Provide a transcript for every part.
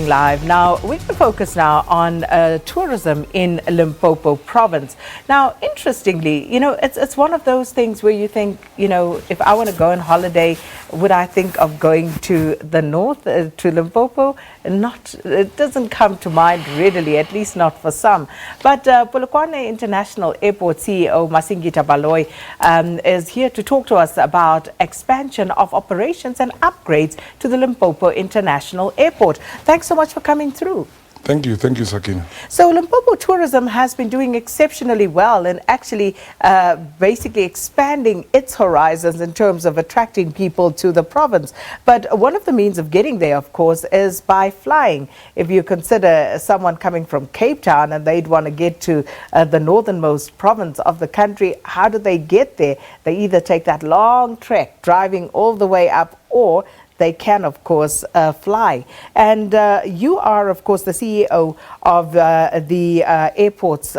Live. Now, we're going to focus now on tourism in Limpopo province. Now, interestingly, it's one of those things where you think, if I want to go on holiday, would I think of going to the north, to Limpopo? It doesn't come to mind readily, at least not for some. But Polokwane International Airport CEO Masingata Baloyi is here to talk to us about expansion of operations and upgrades to the Limpopo International Airport. Thanks so much for coming through. Thank you, Sakina. So Limpopo tourism has been doing exceptionally well and actually basically expanding its horizons in terms of attracting people to the province. But one of the means of getting there, of course, is by flying. If you consider someone coming from Cape Town and they'd want to get to the northernmost province of the country, how do they get there? They either take that long trek driving all the way up, or they can, of course, fly. And you are, of course, the CEO of the airports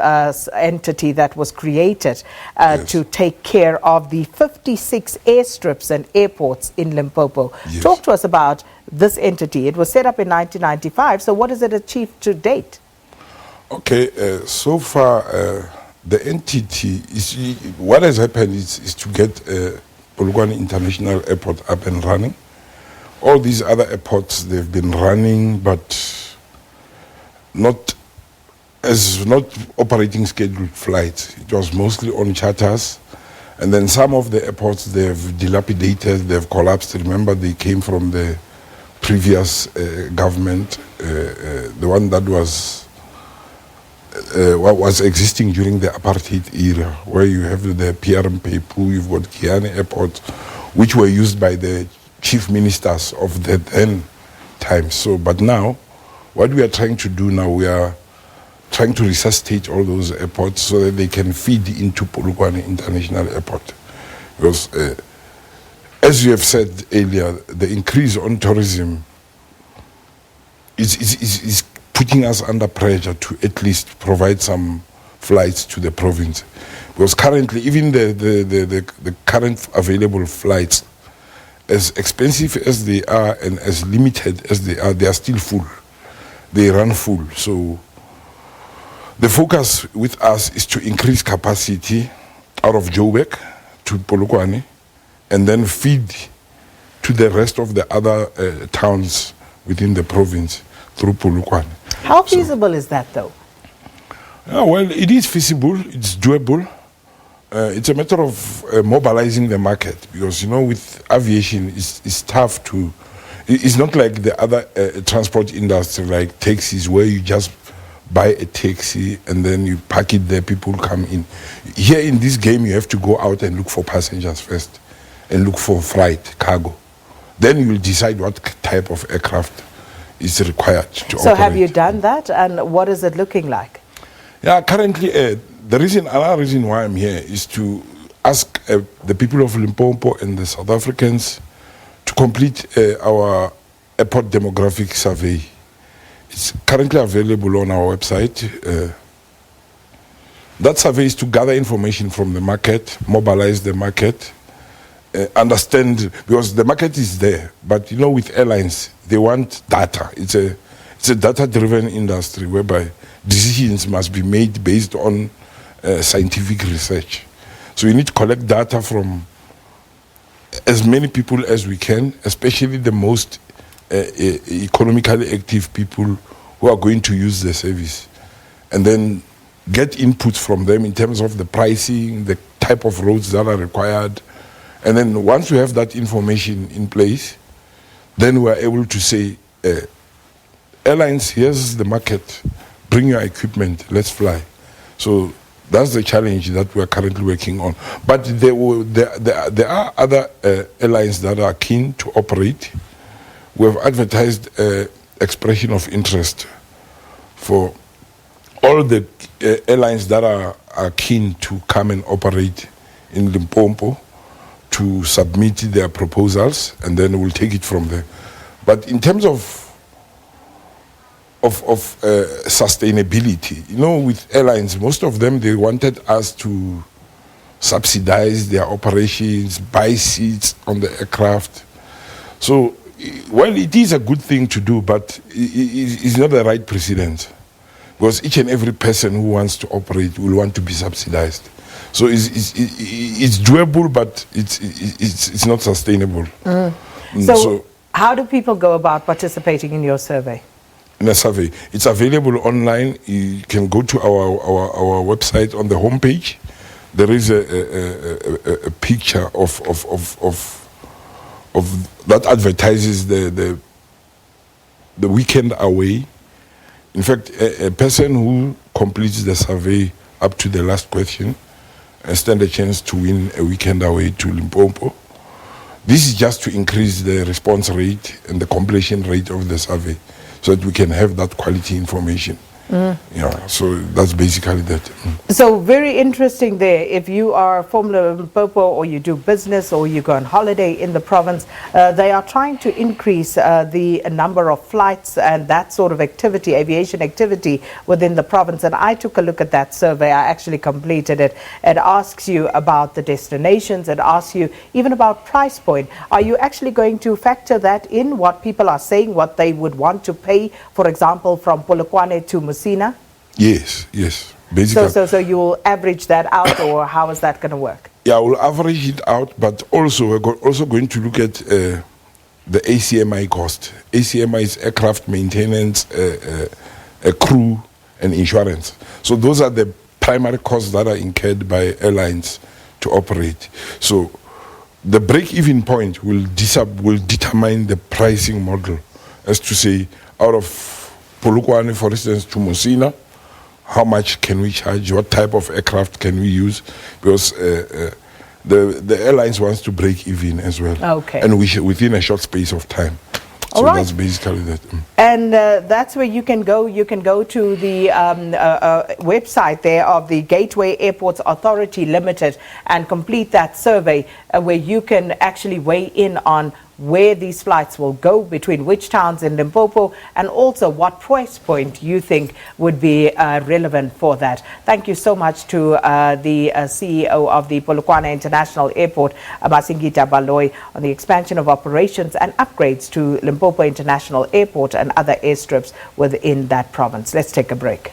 entity that was created Yes. to take care of the 56 airstrips and airports in Limpopo. Yes. Talk to us about this entity. It was set up in 1995. So what has it achieved to date? Okay, so far, the entity, what has happened is to get Polokwane International Airport up and running. All these other airports, they've been running, but not operating scheduled flights. It was mostly on charters. And then some of the airports, they've dilapidated, they've collapsed. Remember, they came from the previous government, the one that was existing during the apartheid era, where you have the PRM Pepu, you've got Kiane Airport, which were used by the chief ministers of the then time. So, but now, what we are trying to do now, we are trying to resuscitate all those airports so that they can feed into Polokwane International Airport. Because, as you have said earlier, the increase on tourism is putting us under pressure to at least provide some flights to the province. Because currently, even the current available flights, as expensive as they are and as limited as they are still full. They run full. So the focus with us is to increase capacity out of Joburg to Polokwane and then feed to the rest of the other towns within the province through Polokwane. How feasible is that, though? Well, it is feasible. It's doable. It's a matter of mobilizing the market, because with aviation it's tough to. It's not like the other transport industry, like taxis, where you just buy a taxi and then you park it there, people come in. Here in this game, you have to go out and look for passengers first, and look for freight cargo. Then you will decide what type of aircraft is required to operate. So have you done that, and what is it looking like? Yeah, currently. Another reason why I'm here is to ask the people of Limpopo and the South Africans to complete our airport demographic survey. It's currently available on our website. That survey is to gather information from the market, mobilize the market, understand, because the market is there, but with airlines, they want data. It's a data-driven industry whereby decisions must be made based on scientific research. So we need to collect data from as many people as we can, especially the most economically active people who are going to use the service, and then get inputs from them in terms of the pricing, the type of roads that are required. And then once we have that information in place, then we are able to say, airlines, here's the market, bring your equipment, let's fly. So that's the challenge that we are currently working on. But there are other airlines that are keen to operate. We have advertised expression of interest for all the airlines that are keen to come and operate in Limpopo to submit their proposals, and then we'll take it from there. But in terms of sustainability, with airlines, most of them, they wanted us to subsidize their operations, buy seats on the aircraft. So Well, it is a good thing to do, but it's not the right precedent. Because each and every person who wants to operate will want to be subsidized. So it's doable, but it's not sustainable. So how do people go about participating in your survey? In a survey, it's available online. You can go to our website on the homepage. There is a picture of that advertises the weekend away. In fact, a person who completes the survey up to the last question stand a chance to win a weekend away to Limpopo. This is just to increase the response rate and the completion rate of the survey so that we can have that quality information. Yeah, so that's basically that. So very interesting there. If you are from Limpopo or you do business or you go on holiday in the province, they are trying to increase the number of flights and that sort of activity, aviation activity within the province. And I took a look at that survey. I actually completed it. It asks you about the destinations. It asks you even about price point. Are you actually going to factor that in, what people are saying, what they would want to pay, for example, from Polokwane to Masingata? Yes. Basically. So you will average that out, or how is that going to work? Yeah, we'll average it out, but also we're also going to look at the ACMI cost. ACMI is aircraft maintenance, crew, and insurance. So those are the primary costs that are incurred by airlines to operate. So the break-even point will determine the pricing model, as to say, out of Polokwane, for instance, to Mosina, how much can we charge? What type of aircraft can we use? Because the airlines wants to break even as well. Okay. And within a short space of time. So that's basically that. And that's where you can go. You can go to the website there of the Gateway Airports Authority Limited and complete that survey where you can actually weigh in on where these flights will go, between which towns in Limpopo, and also what price point you think would be relevant for that. Thank you so much to the CEO of the Polokwane International Airport, Masingata Baloyi, on the expansion of operations and upgrades to Limpopo International Airport and other airstrips within that province. Let's take a break.